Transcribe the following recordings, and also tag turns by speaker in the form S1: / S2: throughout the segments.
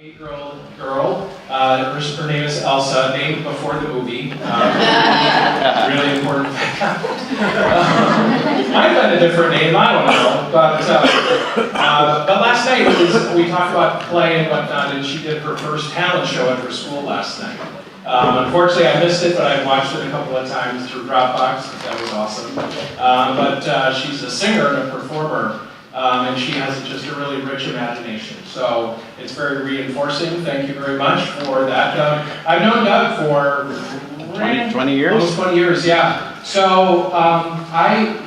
S1: 8-year-old girl. Her name is Elsa, named before the movie. Really important fact. Might have been a different name, I don't know. But last night we talked about play and whatnot, and she did her first talent show at her school last night. Unfortunately, I missed it, but I watched it a couple of times through Dropbox. That was awesome. But she's a singer and a performer. And she has just a really rich imagination. So it's very reinforcing. Thank you very much for that, Doug. I've known Doug for
S2: 20 years?
S1: Almost 20 years, yeah. So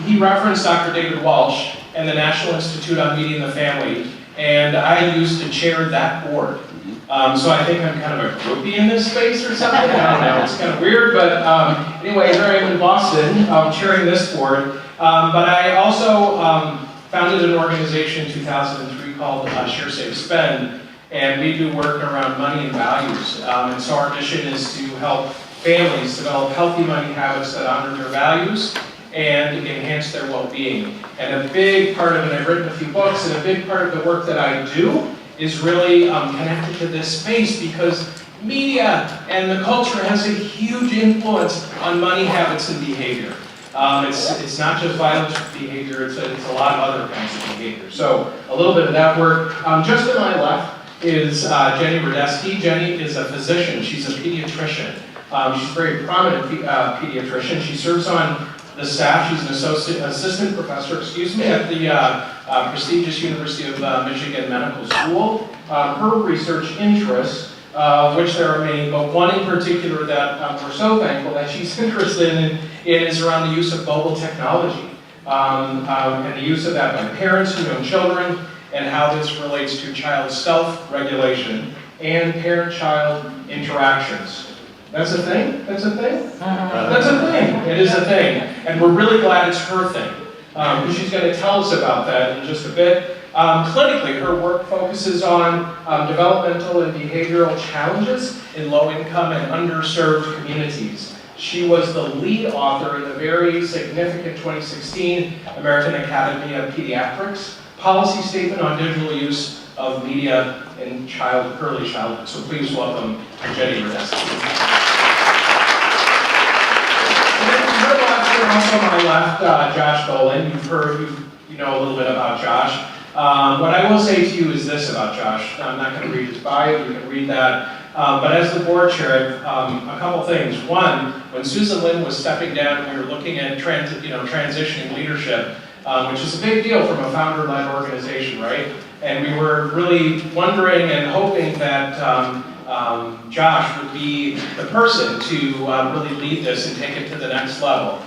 S1: he referenced Dr. David Walsh and the National Institute on Media and the Family, and I used to chair that board. So I think I'm kind of a groupie in this space or something. I don't know, it's kind of weird, but anyway, here I am in Boston chairing this board. But I also founded an organization in 2003 called Share, Save, Spend, and we do work around money and values. And so our mission is to help families develop healthy money habits that honor their values and enhance their well-being. And a big part of it, I've written a few books, and a big part of the work that I do is really connected to this space because media and the culture has a huge influence on money habits and behavior. It's not just violent behavior, it's a lot of other kinds of behavior. So a little bit of that work. Just to my left is Jenny Radesky. Jenny is a physician. She's a pediatrician. She's a very prominent pediatrician. She serves on the staff. She's an assistant professor, at the prestigious University of Michigan Medical School. Her research interests, which there are many, but one in particular that we're so thankful that she's interested in is around the use of mobile technology and the use of that by parents who know children and how this relates to child self-regulation and parent-child interactions. That's a thing? That's a thing? That's a thing. It is a thing. And we're really glad it's her thing. She's going to tell us about that in just a bit. Clinically, her work focuses on developmental and behavioral challenges in low-income and underserved communities. She was the lead author in the very significant 2016 American Academy of Pediatrics policy statement on digital use of media in early childhood. So please welcome Jenny Radesky. And then to her left, and also my left, Josh Golin. You know a little bit about Josh. What I will say to you is this about Josh. I'm not going to read his bio, you can read that. But as the board chair, a couple things. One, when Susan Lin was stepping down, we were looking at transitioning leadership, which is a big deal from a founder-led organization, right? And we were really wondering and hoping that Josh would be the person to really lead this and take it to the next level.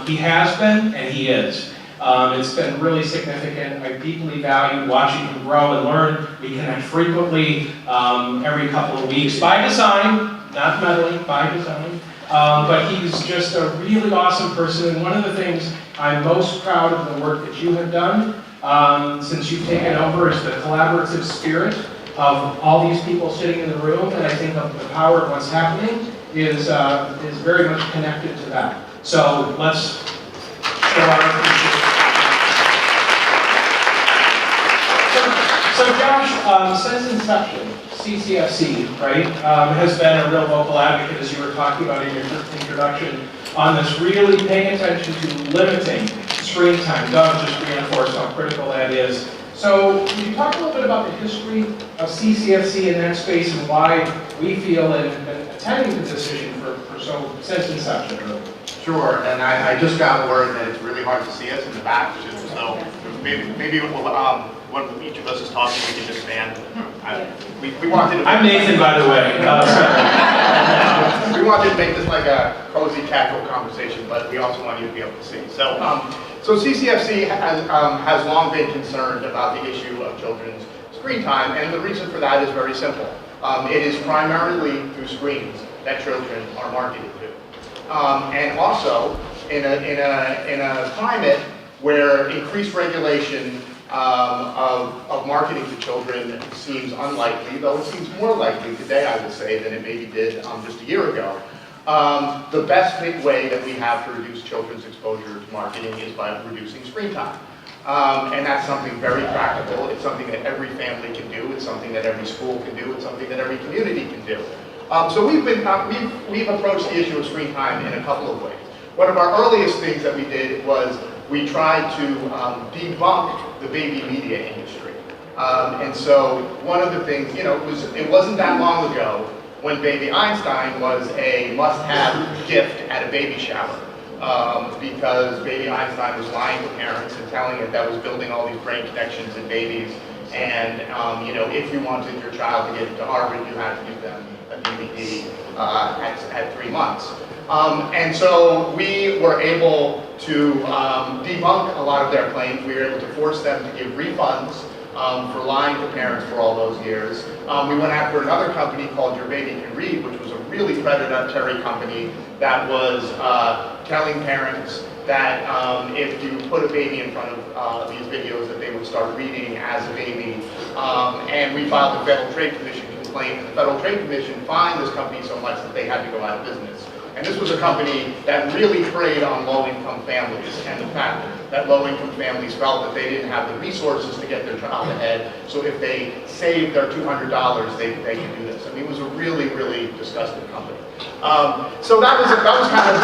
S1: He has been, and he is. It's been really significant. I deeply value watching him grow and learn. We connect frequently, every couple of weeks, by design, not meddling, by design. But he's just a really awesome person, and one of the things I'm most proud of the work that you have done since you've taken over is the collaborative spirit of all these people sitting in the room, and I think of the power of what's happening is very much connected to that. So let's show our appreciation. So Josh, since inception, CCFC, right, has been a real vocal advocate, as you were talking about in your introduction, on this really paying attention to limiting screen time. Doug just reinforced how critical that is. So could you talk a little bit about the history of CCFC in that space and why we feel and attending the decision since inception, really?
S3: Sure, and I just got word that it's really hard to see us in the back, so maybe when each of us is talking, we can just stand. We wanted to.
S1: I'm Nathan, by the way.
S3: We wanted to make this like a cozy, casual conversation, but we also want you to be able to see. So CCFC has long been concerned about the issue of children's screen time, and the reason for that is very simple. It is primarily through screens that children are marketed to, and also in a climate where increased regulation of marketing to children seems unlikely, though it seems more likely today, I would say, than it maybe did just a year ago. The best way that we have to reduce children's exposure to marketing is by reducing screen time. And that's something very practical. It's something that every family can do. It's something that every school can do. It's something that every community can do. So we've approached the issue of screen time in a couple of ways. One of our earliest things that we did was we tried to debunk the baby media industry. And so one of the things, you know, it wasn't that long ago when Baby Einstein was a must-have gift at a baby shower. Because Baby Einstein was lying to parents and telling it that was building all these brain connections in babies. And you know, if you wanted your child to get into Harvard, you had to give them a DVD at 3 months. And so we were able to debunk a lot of their claims. We were able to force them to give refunds for lying to parents for all those years. We went after another company called Your Baby Can Read, which was a really predatory company that was telling parents that if you put a baby in front of these videos that they would start reading as a baby. And we filed the Federal Trade Commission complaint, and the Federal Trade Commission fined this company so much that they had to go out of business. And this was a company that really preyed on low-income families, and the fact that low-income families felt that they didn't have the resources to get their child ahead, so if they saved their $200, they could do this. I mean, it was a really, really disgusting company. So that was kind of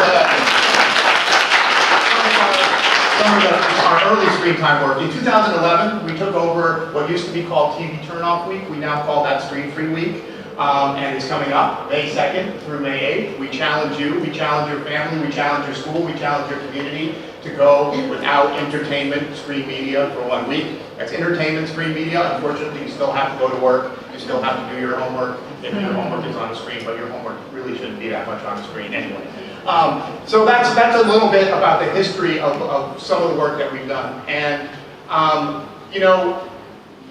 S3: some of our early screen time work. In 2011, we took over what used to be called TV Turn-Off Week. We now call that Screen-Free Week. And it's coming up May 2nd through May 8th. We challenge you, we challenge your family, we challenge your school, we challenge your community to go without entertainment screen media for 1 week. That's entertainment screen media. Unfortunately, you still have to go to work. You still have to do your homework if your homework is on a screen, but your homework really shouldn't be that much on a screen anyway. So that's a little bit about the history of some of the work that we've done. And you know,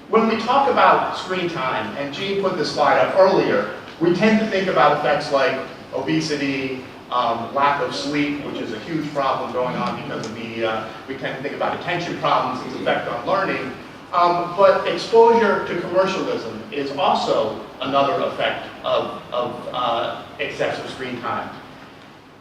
S3: when we talk about screen time, and Jean put this slide up earlier, we tend to think about effects like obesity, lack of sleep, which is a huge problem going on because of media. We tend to think about attention problems, its effect on learning. But exposure to commercialism is also another effect of excessive screen time.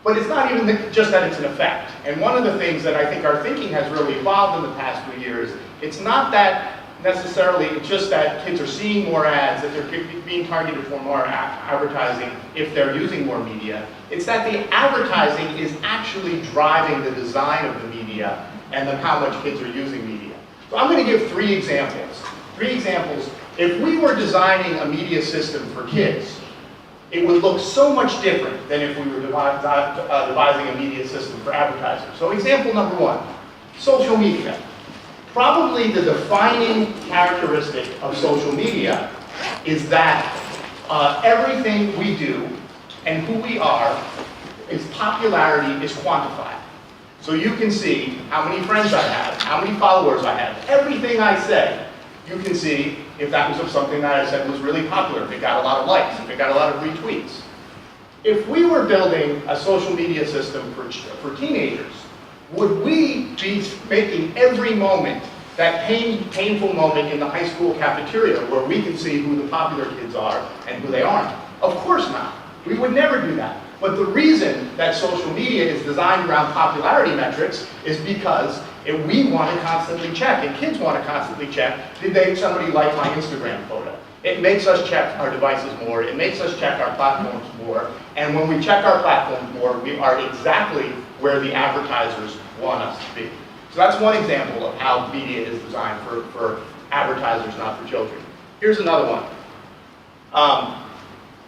S3: But it's not even just that it's an effect. And one of the things that I think our thinking has really evolved in the past few years, it's not that necessarily, it's just that kids are seeing more ads, that they're being targeted for more advertising if they're using more media. It's that the advertising is actually driving the design of the media and then how much kids are using media. So I'm going to give 3 examples. 3 examples. If we were designing a media system for kids, it would look so much different than if we were devising a media system for advertisers. So example number 1, social media. Probably the defining characteristic of social media is that everything we do and who we are, its popularity is quantified. So you can see how many friends I have, how many followers I have, everything I say. You can see if that was something that I said was really popular, if it got a lot of likes, if it got a lot of retweets. If we were building a social media system for teenagers, would we be making every moment, that painful moment in the high school cafeteria where we can see who the popular kids are and who they aren't? Of course not. We would never do that. But the reason that social media is designed around popularity metrics is because if we want to constantly check, and kids want to constantly check, did somebody like my Instagram photo? It makes us check our devices more, it makes us check our platforms more, and when we check our platforms more, we are exactly where the advertisers want us to be. So that's one example of how media is designed for advertisers, not for children. Here's another one.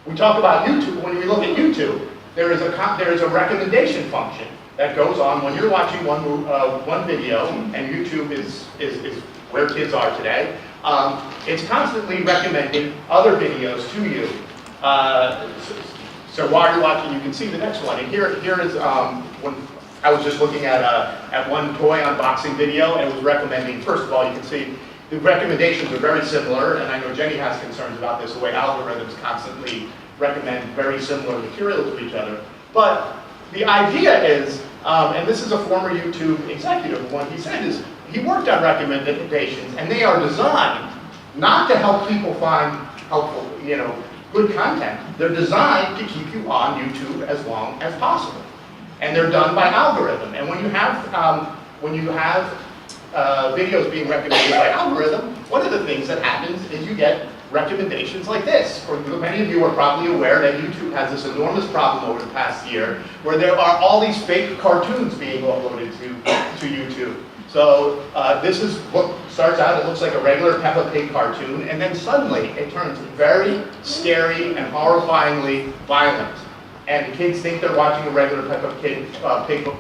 S3: We talk about YouTube. When we look at YouTube, there is a recommendation function that goes on when you're watching one video, and YouTube is where kids are today. It's constantly recommending other videos to you. So while you're watching, you can see the next one. And here is when I was just looking at one toy unboxing video, and it was recommending. First of all, you can see the recommendations are very similar, and I know Jenny has concerns about this, the way algorithms constantly recommend very similar material to each other. But the idea is, and this is a former YouTube executive, what he said is, he worked on recommendations, and they are designed not to help people find helpful, good content. They're designed to keep you on YouTube as long as possible. And they're done by algorithm. And when you have videos being recommended by algorithm, one of the things that happens is you get recommendations like this. Or many of you are probably aware that YouTube has this enormous problem over the past year where there are all these fake cartoons being uploaded to YouTube. So this is what starts out, it looks like a regular Peppa Pig cartoon, and then suddenly it turns very scary and horrifyingly violent. And the kids think they're watching a regular Peppa Pig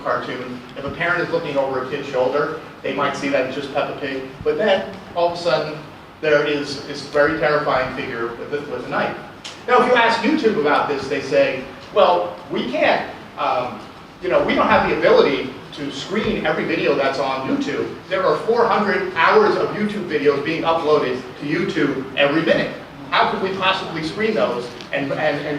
S3: cartoon. If a parent is looking over a kid's shoulder, they might see that it's just Peppa Pig. But then, all of a sudden, there is this very terrifying figure with a knife. Now, if you ask YouTube about this, they say, well, we can't, we don't have the ability to screen every video that's on YouTube. There are 400 hours of YouTube videos being uploaded to YouTube every minute. How could we possibly screen those and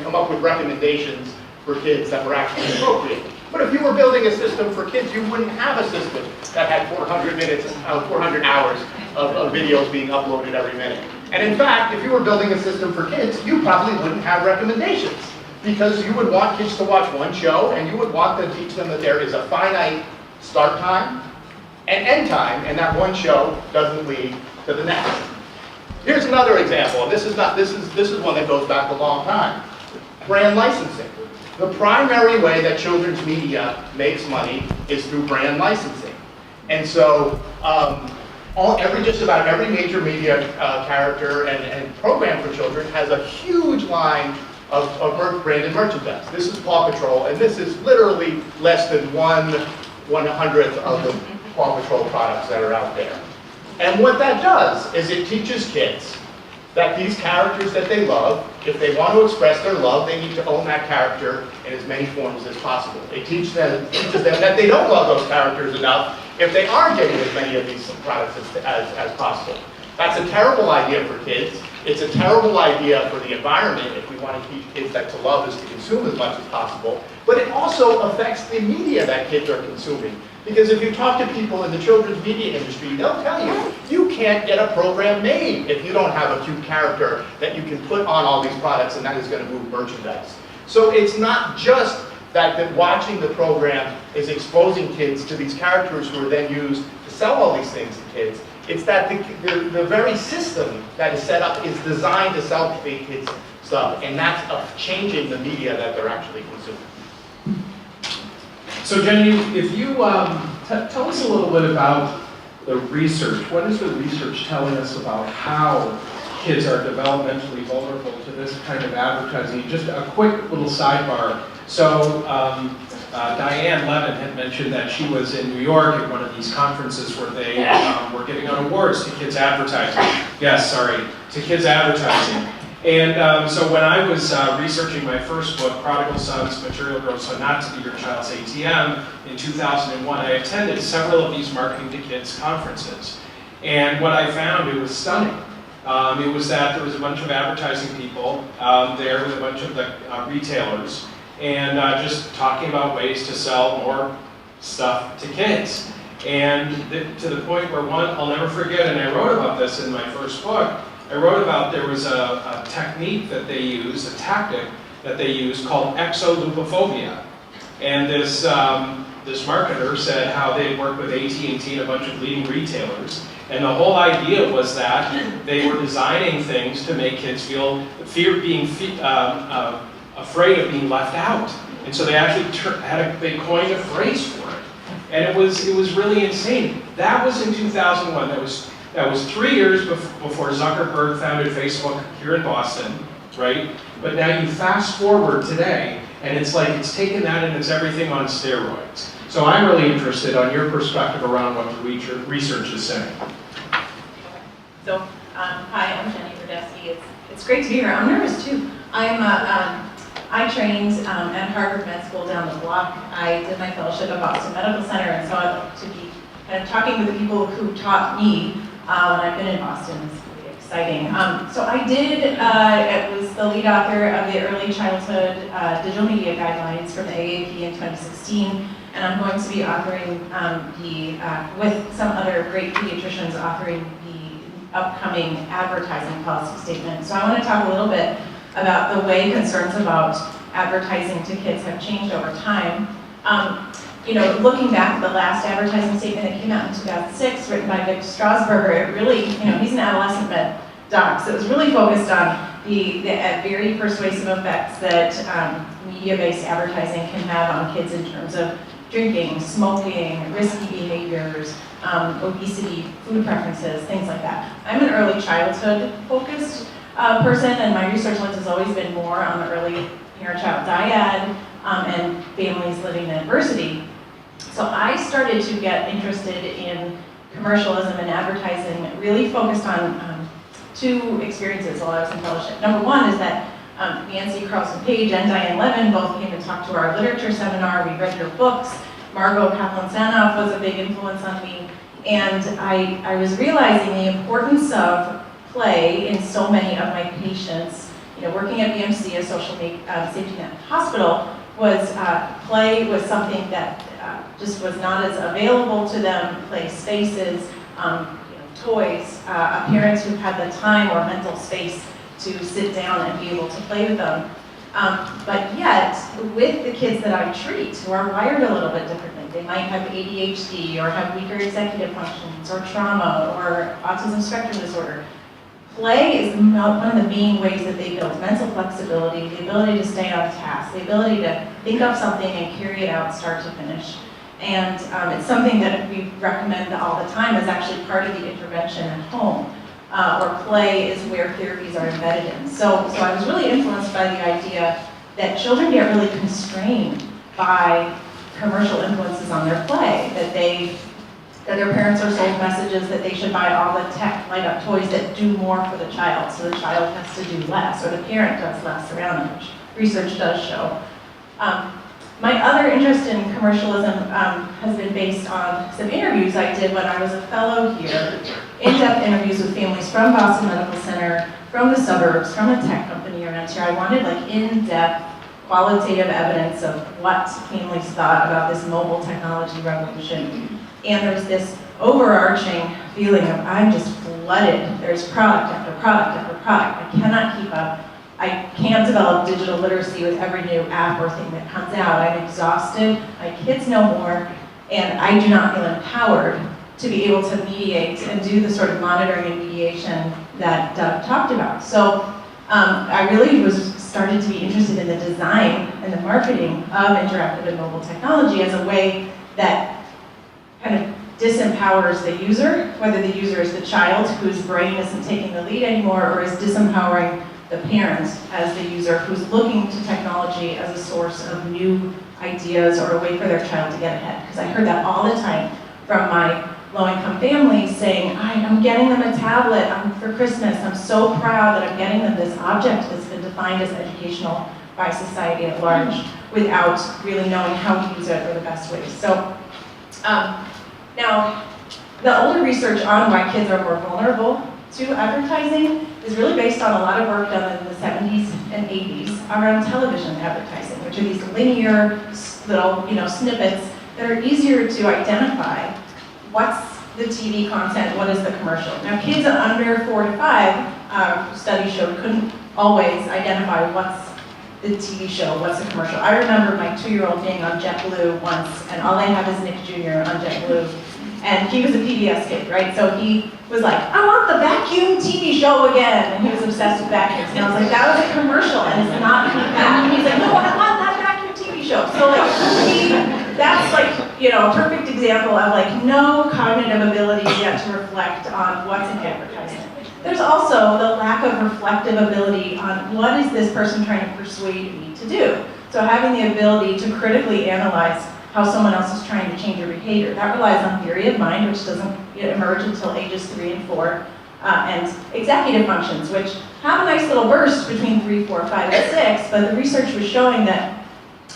S3: come up with recommendations for kids that were actually appropriate? But if you were building a system for kids, you wouldn't have a system that had 400 hours of videos being uploaded every minute. And in fact, if you were building a system for kids, you probably wouldn't have recommendations, because you would want kids to watch one show, and you would want to teach them that there is a finite start time and end time, and that one show doesn't lead to the next. Here's another example, and this is one that goes back a long time. Brand licensing. The primary way that children's media makes money is through brand licensing. And so just about every major media character and program for children has a huge line of branded merchandise. This is Paw Patrol, and this is literally less than 1/100th of the Paw Patrol products that are out there. And what that does is it teaches kids that these characters that they love, if they want to express their love, they need to own that character in as many forms as possible. It teaches them that they don't love those characters enough if they aren't getting as many of these products as possible. That's a terrible idea for kids. It's a terrible idea for the environment if we want to teach kids that to love is to consume as much as possible. But it also affects the media that kids are consuming. Because if you talk to people in the children's media industry, they'll tell you, you can't get a program made if you don't have a cute character that you can put on all these products and that is going to move merchandise. So it's not just that watching the program is exposing kids to these characters who are then used to sell all these things to kids. It's that the very system that is set up is designed to sell to kids stuff, and that's changing the media that they're actually consuming.
S1: So Jenny, if you tell us a little bit about the research. What is the research telling us about how kids are developmentally vulnerable to this kind of advertising? Just a quick little sidebar. So Diane Levin had mentioned that she was in New York at one of these conferences where they were giving out awards to kids advertising. Yes, sorry, to kids advertising. And so when I was researching my first book, Prodigal Sons, Material Girls, So Not to Be Your Child's ATM, in 2001, I attended several of these Marketing to Kids conferences. And what I found, it was stunning. It was that there was a bunch of advertising people there with a bunch of the retailers, and just talking about ways to sell more stuff to kids. And to the point where I'll never forget, and I wrote about this in my first book, I wrote about there was a technique that they use, a tactic that they use called exolupophobia. And this marketer said how they worked with AT&T and a bunch of leading retailers. And the whole idea was that they were designing things to make kids feel afraid of being left out. And so they actually they coined a phrase for it. And it was really insane. That was in 2001. That was 3 years before Zuckerberg founded Facebook here in Boston, right? But now you fast forward today, and it's like it's taken that and it's everything on steroids. So I'm really interested on your perspective around what the research is saying.
S4: So, hi, I'm Jenny Radesky. It's great to be here. I'm nervous too. I trained at Harvard Med School down the block. I did my fellowship at Boston Medical Center, and so I like to be kind of talking with the people who taught me when I've been in Boston. It's really exciting. So I was the lead author of the Early Childhood Digital Media Guidelines from the AAP in 2016, and I'm going to be authoring with some other great pediatricians, authoring the upcoming advertising policy statement. So I want to talk a little bit about the way concerns about advertising to kids have changed over time. looking back at the last advertising statement that came out in 2006, written by Vic Strasburger, it really, he's an adolescent med doc, so it was really focused on the very persuasive effects that media-based advertising can have on kids in terms of drinking, smoking, risky behaviors, obesity, food preferences, things like that. I'm an early childhood-focused person, and my research lens has always been more on the early parent-child dyad and families living in adversity. So I started to get interested in commercialism and advertising, really focused on two experiences while I was in fellowship. Number one is that Nancy Carlson Page and Diane Levin both came and talked to our literature seminar. We read their books. Margot Kaplan-Sanoff was a big influence on me. And I was realizing the importance of play in so many of my patients. Working at BMC, a social safety net hospital, was play was something that just was not as available to them. Play spaces, toys, parents who had the time or mental space to sit down and be able to play with them. But yet, with the kids that I treat, who are wired a little bit differently, they might have ADHD or have weaker executive functions or trauma or autism spectrum disorder, play is one of the main ways that they build mental flexibility, the ability to stay on task, the ability to think of something and carry it out start to finish. And it's something that we recommend all the time as actually part of the intervention at home, where play is where therapies are embedded in. So I was really influenced by the idea that children get really constrained by commercial influences on their play, that their parents are sold messages that they should buy all the tech light-up toys that do more for the child, so the child has to do less, or the parent does less around them, which research does show. My other interest in commercialism has been based on some interviews I did when I was a fellow here, in-depth interviews with families from Boston Medical Center, from the suburbs, from a tech company around here. I wanted in-depth qualitative evidence of what families thought about this mobile technology revolution. And there's this overarching feeling of I'm just flooded. There's product after product after product. I cannot keep up. I can't develop digital literacy with every new app or thing that comes out. I'm exhausted, my kids know more, and I do not feel empowered to be able to mediate and do the sort of monitoring and mediation that Doug talked about. So I really started to be interested in the design and the marketing of interactive and mobile technology as a way that kind of disempowers the user, whether the user is the child whose brain isn't taking the lead anymore, or is disempowering the parent as the user who's looking to technology as a source of new ideas or a way for their child to get ahead. Because I heard that all the time from my low-income families saying, I'm getting them a tablet for Christmas. I'm so proud that I'm getting them this object that's been defined as educational by society at large without really knowing how to use it or the best ways. So now, the older research on why kids are more vulnerable to advertising is really based on a lot of work done in the 70s and 80s around television advertising, which are these linear little snippets that are easier to identify. What's the TV content? What is the commercial? Now, kids under 4 to 5, studies showed, couldn't always identify what's the TV show, what's the commercial. I remember my 2-year-old being on JetBlue once, and all they have is Nick Jr. on JetBlue. And he was a PBS kid, right? So he was like, I want the vacuum TV show again. And he was obsessed with vacuums. And I was like, that was a commercial, and it's not vacuum. He's like, no, I want that vacuum TV show. So that's a perfect example of no cognitive ability yet to reflect on what's in advertising. There's also the lack of reflective ability on what is this person trying to persuade me to do. So having the ability to critically analyze how someone else is trying to change your behavior. That relies on theory of mind, which doesn't emerge until ages 3 and 4, and executive functions, which have a nice little burst between 3, 4, 5, and 6, but the research was showing that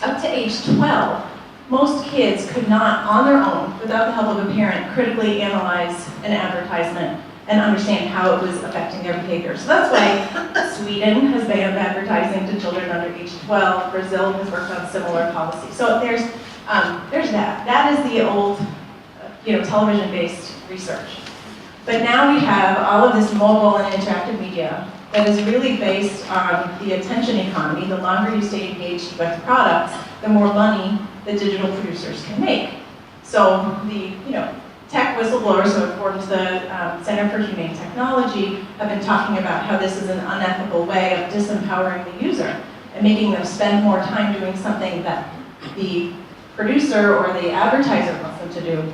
S4: up to age 12, most kids could not, on their own, without the help of a parent, critically analyze an advertisement and understand how it was affecting their behavior. So that's why Sweden has banned advertising to children under age 12. Brazil has worked on similar policies. So there's that. That is the old, television-based research. But now we have all of this mobile and interactive media that is really based on the attention economy. The longer you stay engaged with products, the more money that digital producers can make. So the tech whistleblowers who have formed the Center for Humane Technology have been talking about how this is an unethical way of disempowering the user and making them spend more time doing something that the producer or the advertiser wants them to do,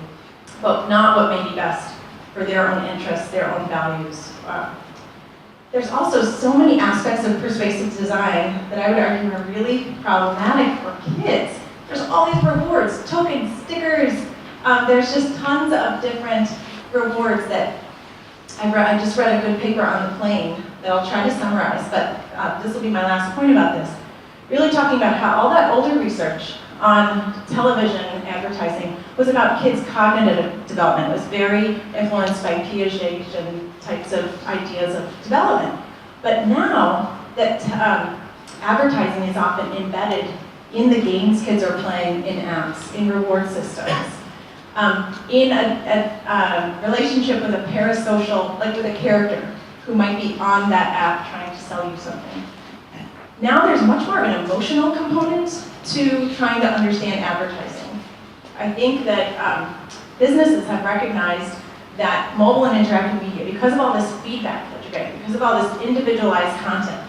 S4: but not what may be best for their own interests, their own values. There's also so many aspects of persuasive design that I would argue are really problematic for kids. There's all these rewards, tokens, stickers. There's just tons of different rewards that I just read a good paper on the plane that I'll try to summarize, but this will be my last point about this. Really talking about how all that older research on television advertising was about kids' cognitive development. It was very influenced by Piagetian types of ideas of development. But now that advertising is often embedded in the games kids are playing, in apps, in reward systems, in a relationship with a parasocial, like with a character who might be on that app trying to sell you something. Now there's much more of an emotional component to trying to understand advertising. I think that businesses have recognized that mobile and interactive media, because of all this feedback that you're getting, because of all this individualized content,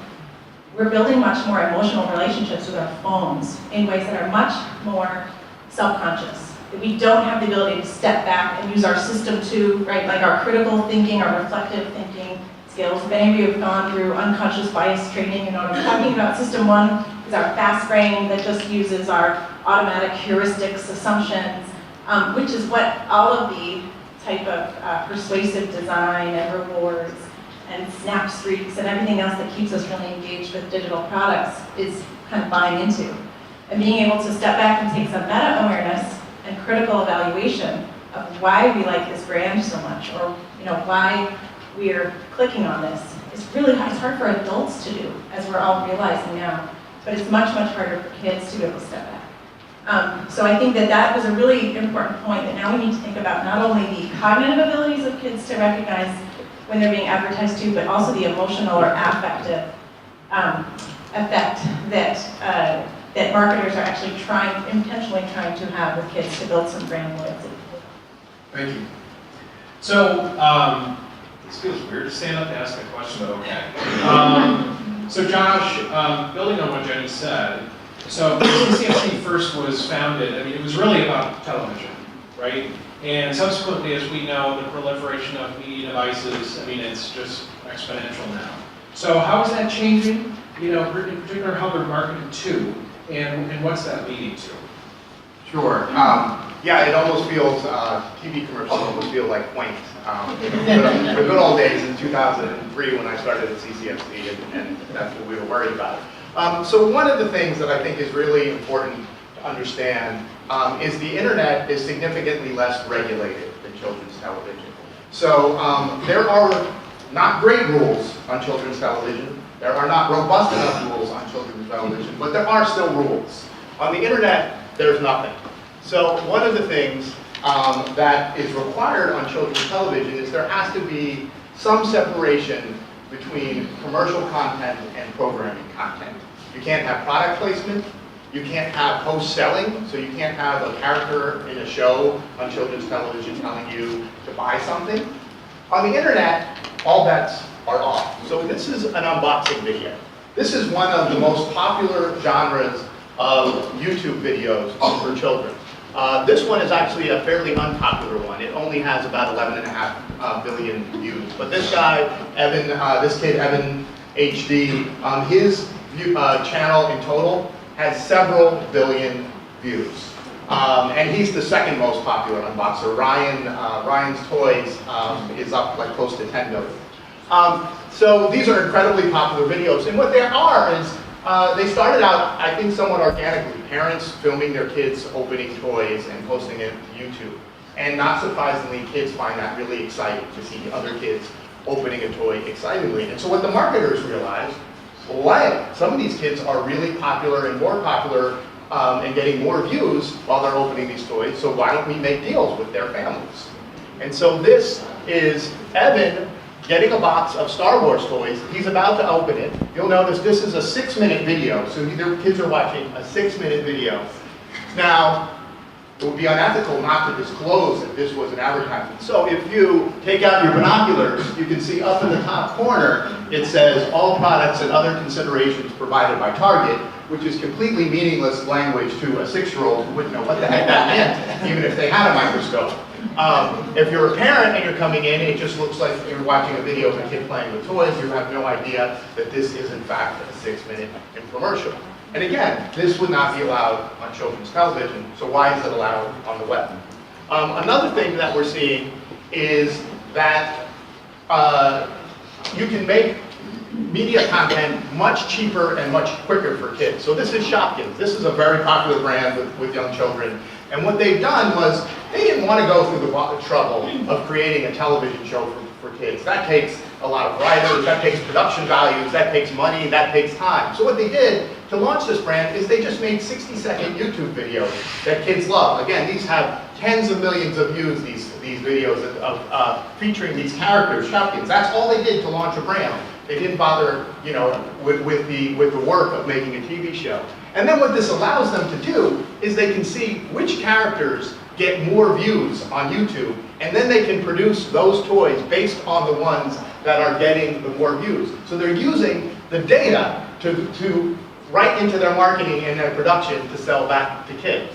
S4: we're building much more emotional relationships with our phones in ways that are much more self-conscious. That we don't have the ability to step back and use our system 2, right, like our critical thinking, our reflective thinking skills. If any of you have gone through unconscious bias training, you know what I'm talking about. System 1 is our fast brain that just uses our automatic heuristics, assumptions, which is what all of the type of persuasive design and rewards and snap streaks and everything else that keeps us really engaged with digital products is kind of buying into. And being able to step back and take some meta-awareness and critical evaluation of why we like this brand so much, or why we're clicking on this. It's hard for adults to do, as we're all realizing now, but it's much, much harder for kids to be able to step back. So I think that was a really important point, that now we need to think about not only the cognitive abilities of kids to recognize when they're being advertised to, but also the emotional or affective effect that marketers are actually intentionally trying to have with kids to build some brand loyalty.
S1: Thank you. So, this feels weird to stand up to ask a question, but okay. So Josh, building on what Jenny said, so CCFC first was founded, it was really about television, right? And subsequently, as we know, the proliferation of media devices, it's just exponential now. So how is that changing? In particular, how they're marketed to, and what's that leading to?
S3: Sure. Yeah, it almost feels, TV commercials almost feel like quaint. The good old days in 2003 when I started at CCFC, and that's what we were worried about. So one of the things that I think is really important to understand is the internet is significantly less regulated than children's television. So there are not great rules on children's television. There are not robust enough rules on children's television, but there are still rules. On the internet, there's nothing. So one of the things that is required on children's television is there has to be some separation between commercial content and programming content. You can't have product placement. You can't have post-selling, so you can't have a character in a show on children's television telling you to buy something. On the internet, all bets are off. So this is an unboxing video. This is one of the most popular genres of YouTube videos for children. This one is actually a fairly unpopular one. It only has about 11.5 billion views. But this guy, Evan, this kid, Evan HD, his channel in total has several billion views. And he's the second most popular unboxer. Ryan's Toys is up like close to 10 million. So these are incredibly popular videos. And what they are is, they started out, I think, somewhat organically. Parents filming their kids opening toys and posting it to YouTube. And not surprisingly, kids find that really exciting to see other kids opening a toy excitedly. And so what the marketers realized, well, some of these kids are really popular and more popular and getting more views while they're opening these toys, so why don't we make deals with their families? And so this is Evan getting a box of Star Wars toys. He's about to open it. You'll notice this is a 6-minute video, so either kids are watching a 6-minute video. Now, it would be unethical not to disclose that this was an advertisement. So if you take out your binoculars, you can see up in the top corner, it says all products and other considerations provided by Target, which is completely meaningless language to a 6-year-old who wouldn't know what the heck that meant, even if they had a microscope. If you're a parent and you're coming in, it just looks like you're watching a video of a kid playing with toys. You have no idea that this is in fact a 6-minute infomercial. And again, this would not be allowed on children's television, so why is it allowed on the web? Another thing that we're seeing is that you can make media content much cheaper and much quicker for kids. So this is Shopkins. This is a very popular brand with young children. And what they've done was, they didn't want to go through the trouble of creating a television show for kids. That takes a lot of writers, that takes production values, that takes money, that takes time. So what they did to launch this brand is they just made 60-second YouTube videos that kids love. Again, these have tens of millions of views, these videos of featuring these characters, Shopkins. That's all they did to launch a brand. They didn't bother, you know, with the work of making a TV show. And then what this allows them to do is they can see which characters get more views on YouTube, and then they can produce those toys based on the ones that are getting the more views. So they're using the data to right into their marketing and their production to sell back to kids.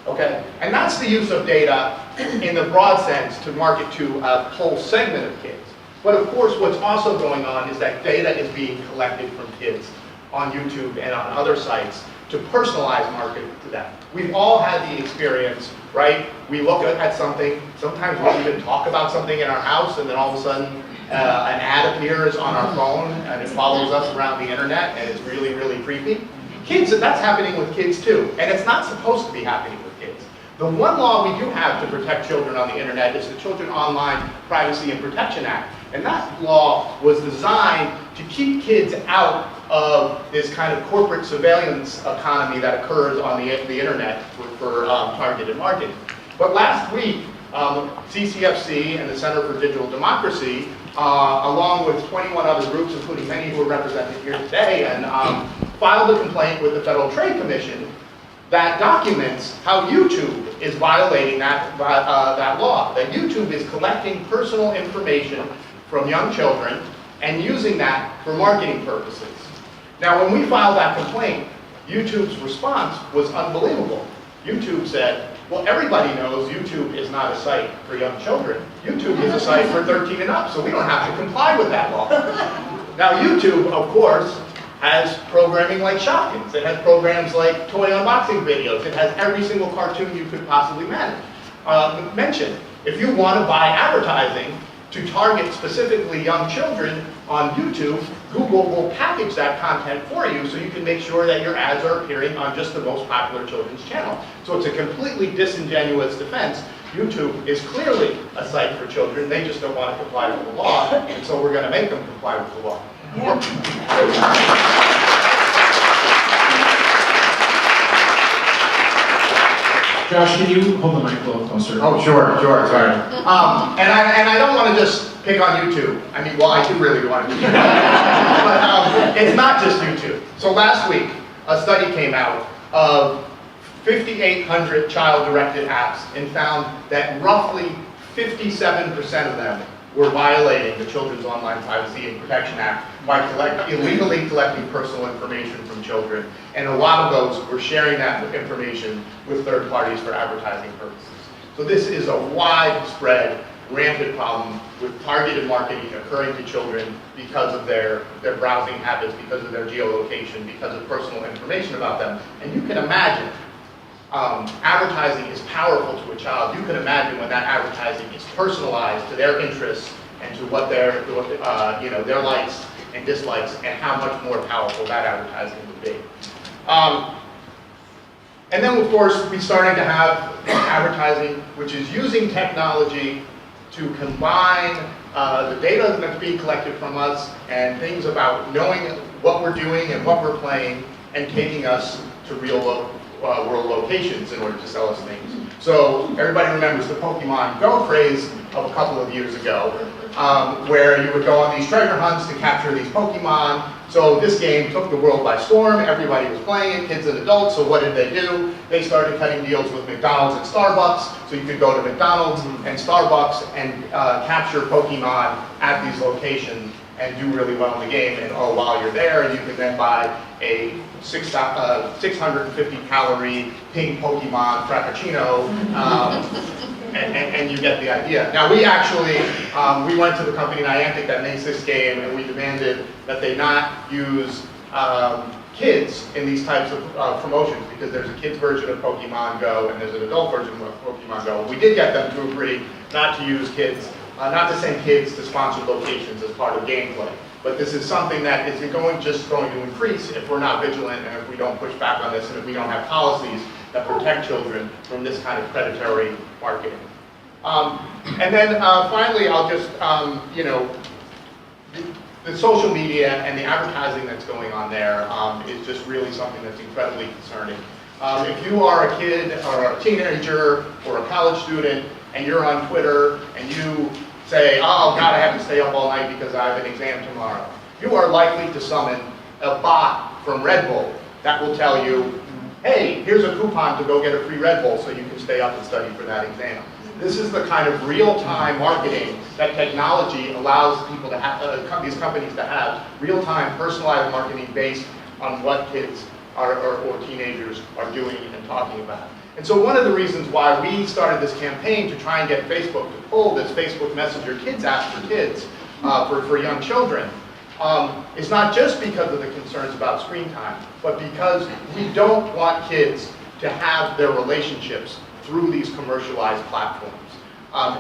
S3: Okay? And that's the use of data in the broad sense to market to a whole segment of kids. But of course, what's also going on is that data is being collected from kids on YouTube and on other sites to personalize marketing to them. We've all had the experience, right? We look at something, sometimes we even talk about something in our house, and then all of a sudden an ad appears on our phone and it follows us around the internet, and it's really, really creepy. Kids, that's happening with kids too, and it's not supposed to be happening with kids. The one law we do have to protect children on the internet is the Children Online Privacy and Protection Act. And that law was designed to keep kids out of this kind of corporate surveillance economy that occurs on the internet for targeted marketing. But last week, CCFC and the Center for Digital Democracy, along with 21 other groups, including many who are represented here today, and filed a complaint with the Federal Trade Commission that documents how YouTube is violating that law. That YouTube is collecting personal information from young children and using that for marketing purposes. Now, when we filed that complaint, YouTube's response was unbelievable. YouTube said, well, everybody knows YouTube is not a site for young children. YouTube is a site for 13 and up, so we don't have to comply with that law. Now, YouTube, of course, has programming like Shopkins. It has programs like toy unboxing videos. It has every single cartoon you could possibly mention. If you want to buy advertising to target specifically young children on YouTube, Google will package that content for you so you can make sure that your ads are appearing on just the most popular children's channel. So it's a completely disingenuous defense. YouTube is clearly a site for children. They just don't want to comply with the law, and so we're going to make them comply with the law.
S1: Josh, can you hold the mic a little closer?
S3: Oh, sure, sorry. And I don't want to just pick on YouTube. I mean, well, I do really want to do that. But it's not just YouTube. So last week, a study came out of 5,800 child-directed apps and found that roughly 57% of them were violating the Children's Online Privacy and Protection Act by illegally collecting personal information from children. And a lot of those were sharing that information with third parties for advertising purposes. So this is a widespread, rampant problem with targeted marketing occurring to children because of their browsing habits, because of their geolocation, because of personal information about them. And you can imagine advertising is powerful to a child. You can imagine when that advertising is personalized to their interests and to what their likes and dislikes, and how much more powerful that advertising would be. And then, of course, we're starting to have advertising which is using technology to combine the data that's being collected from us and things about knowing what we're doing and what we're playing, and taking us to real world locations in order to sell us things. So everybody remembers the Pokemon Go craze of a couple of years ago, where you would go on these treasure hunts to capture these Pokemon. So this game took the world by storm. Everybody was playing it, kids and adults. So what did they do? They started cutting deals with McDonald's and Starbucks. So you could go to McDonald's and Starbucks and capture Pokemon at these locations and do really well in the game. And oh, while you're there, you can then buy a 650 calorie pink Pokemon Frappuccino, and you get the idea. Now we actually, we went to the company Niantic that makes this game, and we demanded that they not use kids in these types of promotions, because there's a kids version of Pokemon Go and there's an adult version of Pokemon Go. We did get them to agree not to use kids, not to send kids to sponsored locations as part of gameplay. But this is something that is just going to increase if we're not vigilant and if we don't push back on this and if we don't have policies that protect children from this kind of predatory marketing. And then finally, I'll just, you know, the social media and the advertising that's going on there is just really something that's incredibly concerning. If you are a kid or a teenager or a college student and you're on Twitter and you say, oh God, I have to stay up all night because I have an exam tomorrow, you are likely to summon a bot from Red Bull that will tell you, hey, here's a coupon to go get a free Red Bull so you can stay up and study for that exam. This is the kind of real-time marketing that technology allows people to have, these companies to have, real-time personalized marketing based on what kids or teenagers are doing and talking about. And so one of the reasons why we started this campaign to try and get Facebook to pull this Facebook Messenger Kids app for kids, for young children, is not just because of the concerns about screen time, but because we don't want kids to have their relationships through these commercialized platforms.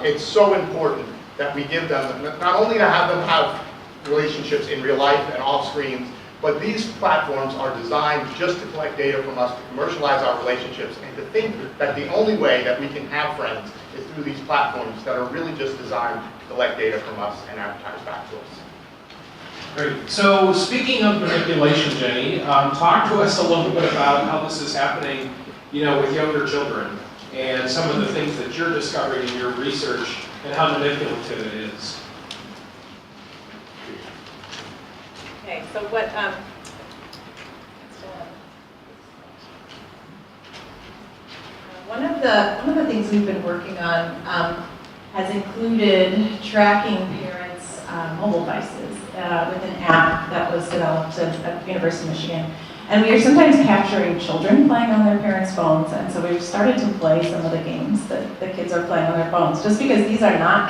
S3: It's so important that we give them, not only to have them have relationships in real life and off screens, but these platforms are designed just to collect data from us, to commercialize our relationships, and to think that the only way that we can have friends is through these platforms that are really just designed to collect data from us and advertise back to us.
S1: Great. So speaking of manipulation, Jenny, talk to us a little bit about how this is happening, you know, with younger children and some of the things that you're discovering in your research and how manipulative it is.
S4: Okay, so what, one of the things we've been working on has included tracking parents' mobile devices with an app that was developed at the University of Michigan. And we are sometimes capturing children playing on their parents' phones, and so we've started to play some of the games that the kids are playing on their phones, just because these are not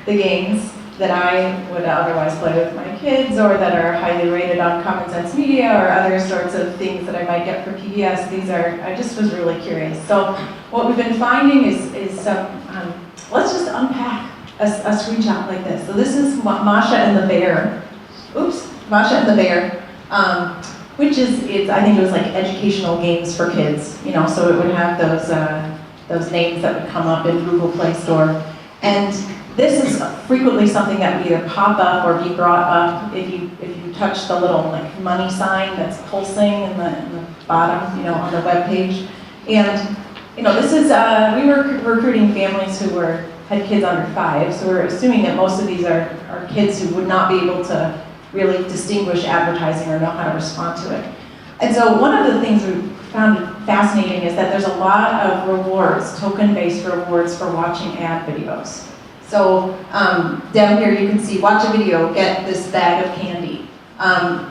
S4: the games that I would otherwise play with my kids, or that are highly rated on Common Sense Media, or other sorts of things that I might get for PBS. These are, I just was really curious. So what we've been finding is some, let's just unpack a screenshot like this. So this is Masha and the Bear. Oops, Masha and the Bear. Which is, I think it was like educational games for kids, you know, so it would have those names that would come up in Google Play Store. And this is frequently something that would either pop up or be brought up if you touch the little like money sign that's pulsing in the bottom, you know, on the web page. And you know, this is we were recruiting families who had kids under 5, so we're assuming that most of these are kids who would not be able to really distinguish advertising or know how to respond to it. And so one of the things we found fascinating is that there's a lot of rewards, token-based rewards for watching ad videos. So down here you can see, watch a video, get this bag of candy.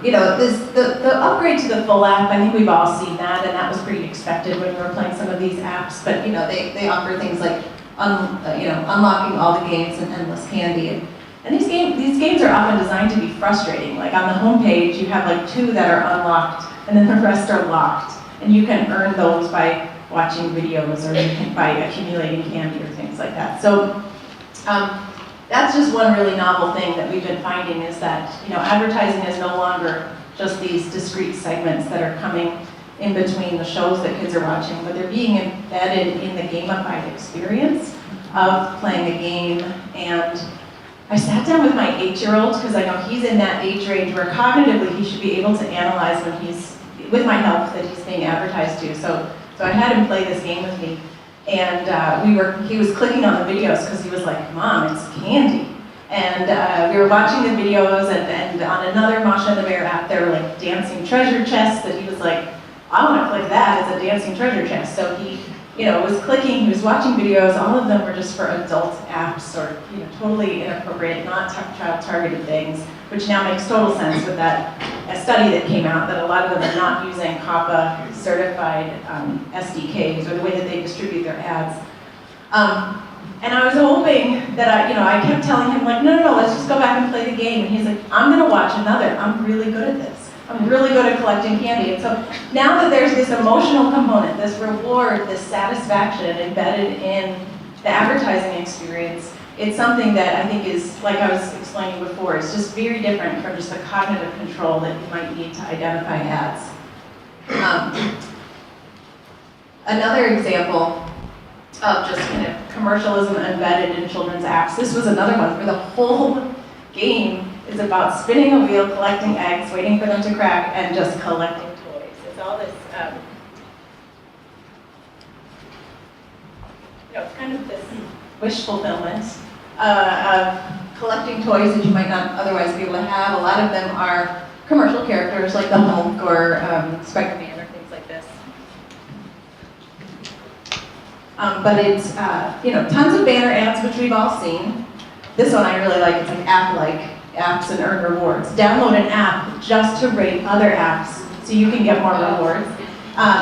S4: You know, the upgrade to the full app, I think we've all seen that, and that was pretty expected when we were playing some of these apps. But you know, they offer things like unlocking all the games and endless candy. And these games are often designed to be frustrating. Like on the home page, you have like 2 that are unlocked, and then the rest are locked. And you can earn those by watching videos, or by accumulating candy or things like that. So that's just one really novel thing that we've been finding, is that, you know, advertising is no longer just these discrete segments that are coming in between the shows that kids are watching, but they're being embedded in the gamified experience of playing a game. And I sat down with my 8-year-old, because I know he's in that age range where cognitively he should be able to analyze when he's, with my help, that he's being advertised to. So I had him play this game with me, and he was clicking on the videos because he was like, Mom, it's candy. And we were watching the videos, and on another Masha and the Bear app, there were like dancing treasure chests that he was like, I want to click that, it's a dancing treasure chest. So he, was clicking, he was watching videos, all of them were just for adult apps or, totally inappropriate, not child-targeted things, which now makes total sense with a study that came out that a lot of them are not using COPPA certified SDKs or the way that they distribute their ads. And I was hoping that I kept telling him like, no, let's just go back and play the game. And he's like, I'm gonna watch another. I'm really good at this. I'm really good at collecting candy. And so now that there's this emotional component, this reward, this satisfaction embedded in the advertising experience, it's something that I think is, like I was explaining before, it's just very different from just the cognitive control that you might need to identify ads. Another example of just kind of commercialism embedded in children's apps. This was another one where the whole game is about spinning a wheel, collecting eggs, waiting for them to crack, and just collecting toys. It's all this, it's kind of this wish fulfillment of collecting toys that you might not otherwise be able to have. A lot of them are commercial characters like the Hulk or Spider-Man or things like this. But it's, tons of banner ads, which we've all seen. This one I really like. It's like app-like apps and earn rewards. Download an app just to rate other apps so you can get more rewards.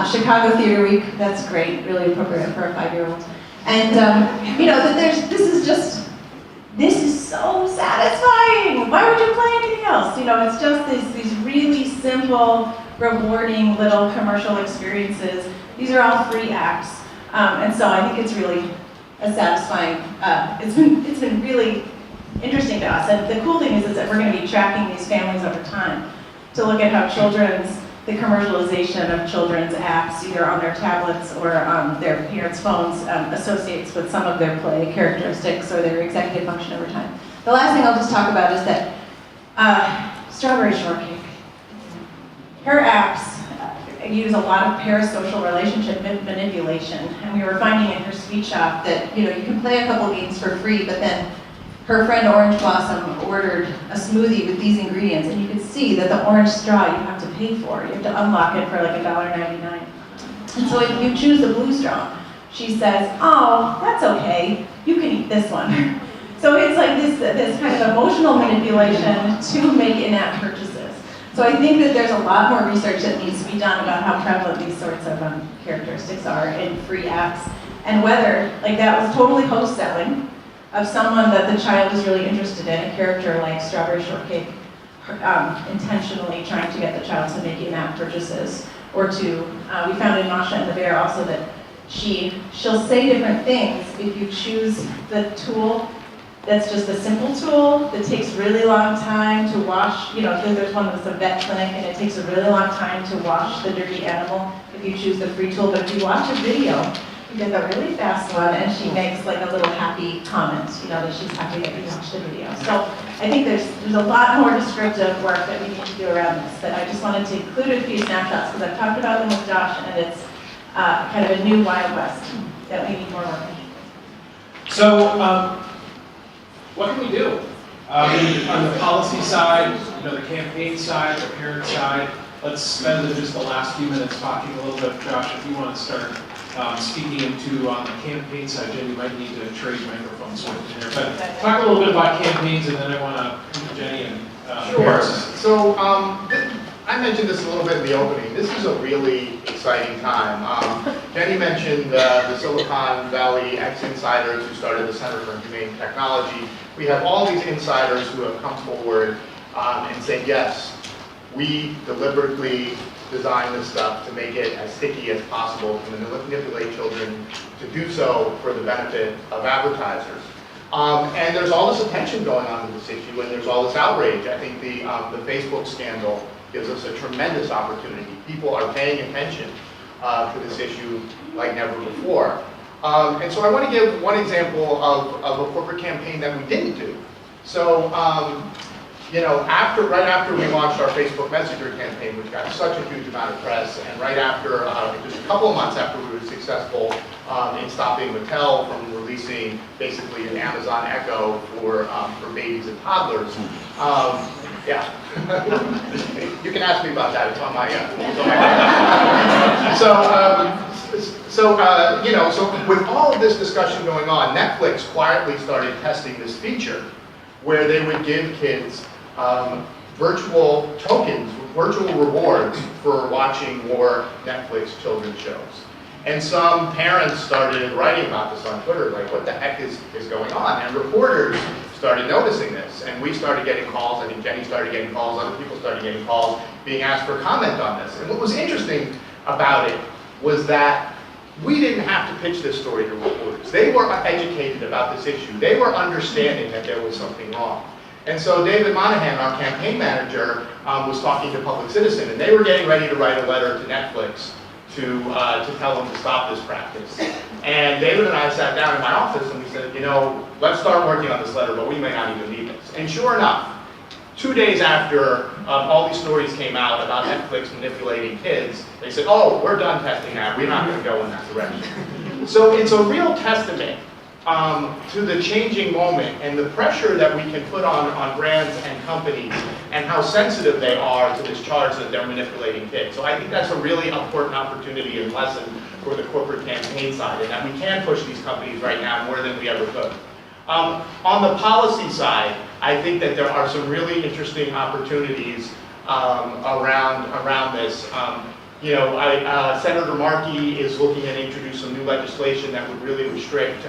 S4: Chicago Theater Week, that's great, really appropriate for a 5-year-old. And, this is so satisfying. Why would you play anything else? It's just these really simple, rewarding little commercial experiences. These are all free apps. And so I think it's really a satisfying, it's been really interesting to us. And the cool thing is that we're going to be tracking these families over time to look at how the commercialization of children's apps, either on their tablets or on their parents' phones, associates with some of their play characteristics or their executive function over time. The last thing I'll just talk about is that Strawberry Shortcake. Her apps use a lot of parasocial relationship manipulation, and we were finding in her sweet shop that you can play a couple games for free, but then her friend Orange Blossom ordered a smoothie with these ingredients, and you could see that the orange straw you have to pay for. You have to unlock it for like $1.99. And so if you choose the blue straw, she says, oh, that's okay, you can eat this one. So it's like this kind of emotional manipulation to make in-app purchases. So I think that there's a lot more research that needs to be done about how prevalent these sorts of characteristics are in free apps, and whether, like that was totally host selling of someone that the child is really interested in, a character like Strawberry Shortcake, intentionally trying to get the child to make in-app purchases, or to, we found in Masha and the Bear also that she'll say different things if you choose the tool that's just a simple tool that takes really long time to wash. There's one that's a vet clinic and it takes a really long time to wash the dirty animal if you choose the free tool. But if you watch a video, you get the really fast one and she makes like a little happy comment, that she's happy that you watched the video. So I think there's a lot more descriptive work that we need to do around this, but I just wanted to include a few snapshots because I've talked about them with Josh, and it's kind of a new Wild West that we need more work on.
S1: So, what can we do? On the policy side, the campaign side, the parent side, let's spend just the last few minutes talking a little bit. Josh, if you want to start speaking into on the campaign side, Jen, you might need to trade microphones with there. But talk a little bit about campaigns, and then I want to come to Jenny and
S3: Sure.
S1: parents.
S3: So I mentioned this a little bit in the opening. This is a really exciting time. Jenny mentioned the Silicon Valley ex-insiders who started the Center for Humane Technology. We have all these insiders who have come forward and said, yes, we deliberately designed this stuff to make it as sticky as possible, to manipulate children, to do so for the benefit of advertisers. And there's all this attention going on to this issue, and there's all this outrage. I think the Facebook scandal gives us a tremendous opportunity. People are paying attention to this issue like never before. And so I want to give one example of a corporate campaign that we didn't do. So right after we launched our Facebook Messenger campaign, which got such a huge amount of press, and right after, just a couple of months after we were successful in stopping Mattel from releasing basically an Amazon Echo for babies and toddlers. Yeah, you can ask me about that. It's on my. So with all of this discussion going on, Netflix quietly started testing this feature where they would give kids virtual tokens, virtual rewards for watching more Netflix children's shows. And some parents started writing about this on Twitter, like, what the heck is going on? And reporters started noticing this, and we started getting calls. I think Jenny started getting calls, other people started getting calls, being asked for comment on this. And what was interesting about it was that we didn't have to pitch this story to reporters. They were educated about this issue. They were understanding that there was something wrong. And so David Monahan, our campaign manager, was talking to Public Citizen, and they were getting ready to write a letter to Netflix to tell them to stop this practice. And David and I sat down in my office and we said, let's start working on this letter, but we may not even need this. And sure enough, 2 days after all these stories came out about Netflix manipulating kids, they said, oh, we're done testing that. We're not going to go in that direction. So it's a real testament to the changing moment and the pressure that we can put on brands and companies and how sensitive they are to this charge that they're manipulating kids. So I think that's a really important opportunity and lesson for the corporate campaign side, and that we can push these companies right now more than we ever could. On the policy side, I think that there are some really interesting opportunities around this. Senator Markey is looking at introduce some new legislation that would really restrict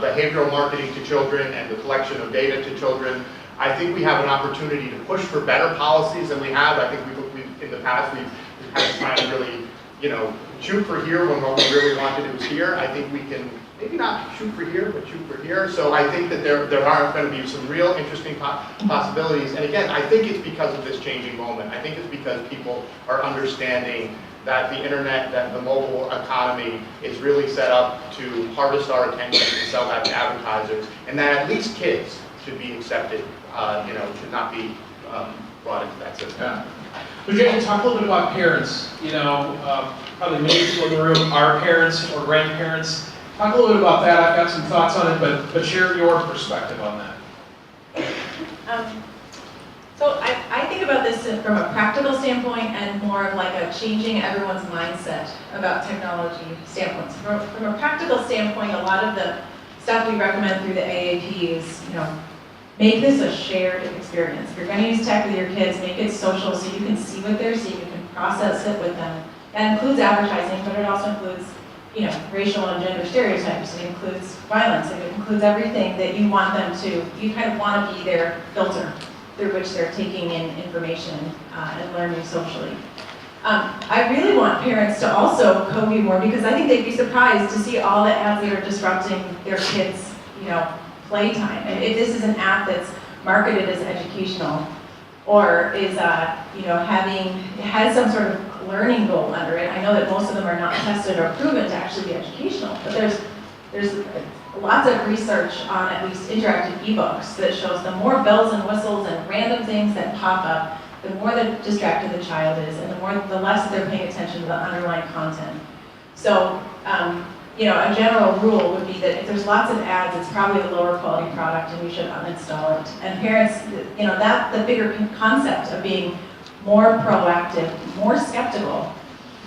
S3: behavioral marketing to children and the collection of data to children. I think we have an opportunity to push for better policies than we have. I think we've in the past we've had to try and really, shoot for here when what we really wanted was here. I think we can maybe not shoot for here, but shoot for here. So I think that there are going to be some real interesting possibilities. And again, I think it's because of this changing moment. I think it's because people are understanding that the internet, that the mobile economy is really set up to harvest our attention and sell that to advertisers, and that at least kids should be accepted, should not be brought into that system.
S1: Yeah. But Jenny, talk a little bit about parents. Probably many people in the room are parents or grandparents. Talk a little bit about that. I've got some thoughts on it, but share your perspective on that.
S4: So I think about this from a practical standpoint and more of like a changing everyone's mindset about technology standpoints. From a practical standpoint, a lot of the stuff we recommend through the AAP is, make this a shared experience. If you're going to use tech with your kids, make it social so you can see what they're seeing, you can process it with them. That includes advertising, but it also includes racial and gender stereotypes. It includes violence. It includes everything that you want them to, you kind of want to be their filter through which they're taking in information and learning socially. I really want parents to also co-view more, because I think they'd be surprised to see all the ads that are disrupting their kids' playtime. And if this is an app that's marketed as educational, or is has some sort of learning goal under it. I know that most of them are not tested or proven to actually be educational, but there's lots of research on at least interactive ebooks that shows the more bells and whistles and random things that pop up, the more distracted the child is, and the less they're paying attention to the underlying content. So, a general rule would be that if there's lots of ads, it's probably a lower quality product and you should uninstall it. And parents, that's the bigger concept of being more proactive, more skeptical,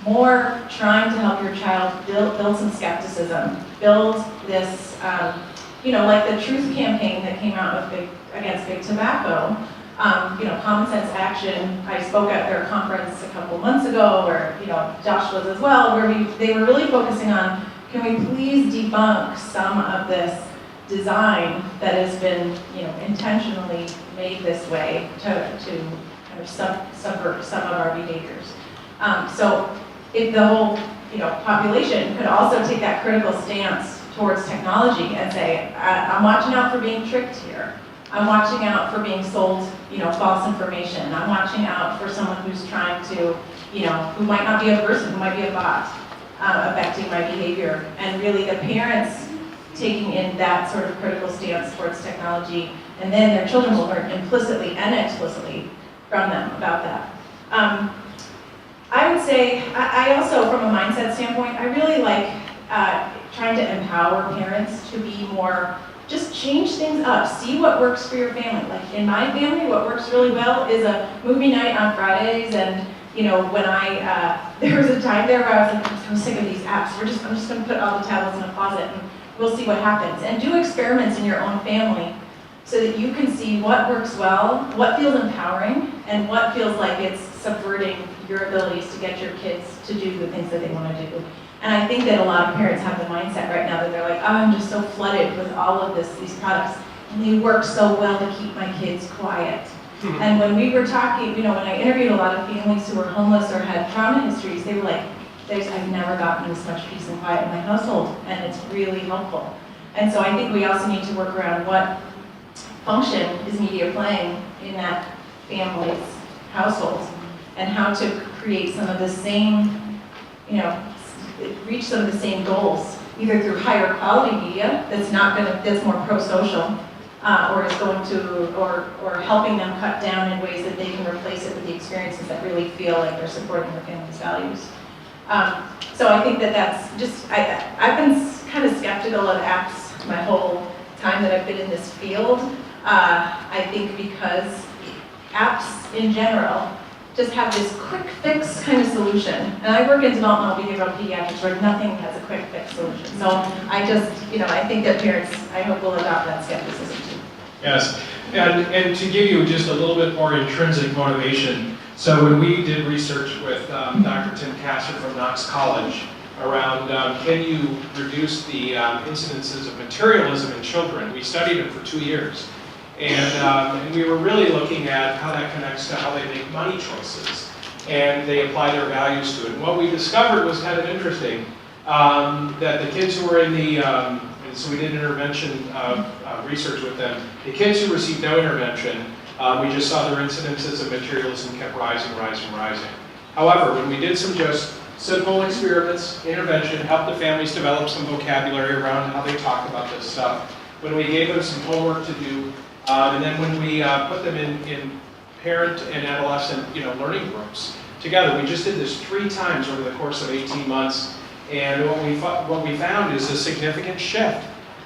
S4: more trying to help your child build some skepticism, build this, like the Truth campaign that came out against big tobacco. Common Sense Action, I spoke at their conference a couple months ago, or Josh was as well, where they were really focusing on, can we please debunk some of this design that has been intentionally made this way to kind of subvert some of our behaviors. So if the whole population could also take that critical stance towards technology and say, I'm watching out for being tricked here. I'm watching out for being sold, false information. I'm watching out for someone who's trying to, who might not be a person, who might be a bot, affecting my behavior. And really the parents taking in that sort of critical stance towards technology, and then their children will learn implicitly and explicitly from them about that. I would say, I also, from a mindset standpoint, I really like trying to empower parents to be more, just change things up, see what works for your family. Like in my family, what works really well is a movie night on Fridays, and you know, when there was a time there where I was like, I'm so sick of these apps, I'm just gonna put all the tablets in a closet and we'll see what happens. And do experiments in your own family so that you can see what works well, what feels empowering, and what feels like it's subverting your abilities to get your kids to do the things that they want to do. And I think that a lot of parents have the mindset right now that they're like, oh, I'm just so flooded with all of these products, and they work so well to keep my kids quiet. And when we were talking, you know, when I interviewed a lot of families who were homeless or had trauma histories, they were like, I've never gotten this much peace and quiet in my household, and it's really helpful. And so I think we also need to work around what function is media playing in that family's household, and how to create some of the same, you know, reach some of the same goals, either through higher quality media that's more pro-social, or is going to, or helping them cut down in ways that they can replace it with the experiences that really feel like they're supporting their family's values. So I think that's just, I've been kind of skeptical of apps my whole time that I've been in this field. I think because apps in general just have this quick fix kind of solution. And I work in developmental behavioral pediatrics where nothing has a quick fix solution. So I just, you know, I think that parents, I hope, will adopt that skepticism too.
S1: Yes, and to give you just a little bit more intrinsic motivation, so when we did research with Dr. Tim Kasser from Knox College around can you reduce the incidences of materialism in children, we studied it for 2 years. And we were really looking at how that connects to how they make money choices, and they apply their values to it. And what we discovered was kind of interesting, that the kids who were in the, and so we did intervention research with them, the kids who received no intervention, we just saw their incidences of materialism kept rising. However, when we did some just simple experiments, intervention, helped the families develop some vocabulary around how they talk about this stuff, when we gave them some homework to do, and then when we put them in parent and adolescent, you know, learning groups together, we just did this 3 times over the course of 18 months, and what we found is a significant shift.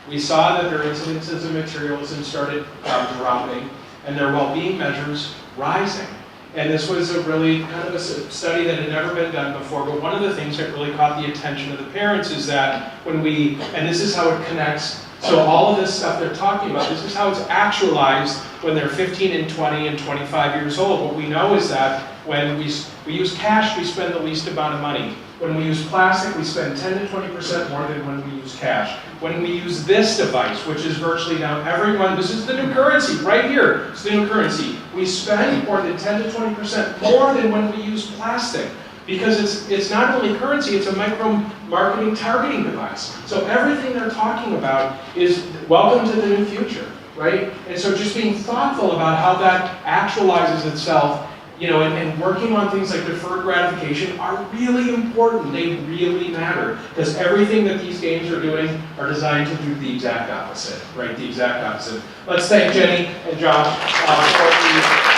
S1: We saw that their incidences of materialism started dropping, and their well-being measures rising. And this was a really kind of a study that had never been done before, but one of the things that really caught the attention of the parents is that when we, and this is how it connects, so all of this stuff they're talking about, this is how it's actualized when they're 15 and 20 and 25 years old. What we know is that when we use cash, we spend the least amount of money. When we use plastic, we spend 10 to 20% more than when we use cash. When we use this device, which is virtually now everyone, this is the new currency, right here, it's the new currency. We spend more than 10 to 20% more than when we use plastic. Because it's not only currency, it's a micro-marketing targeting device. So everything they're talking about is welcome to the new future, right? And so just being thoughtful about how that actualizes itself, you know, and working on things like deferred gratification are really important. They really matter. Because everything that these games are doing are designed to do the exact opposite, right? The exact opposite. Let's thank Jenny and Josh for the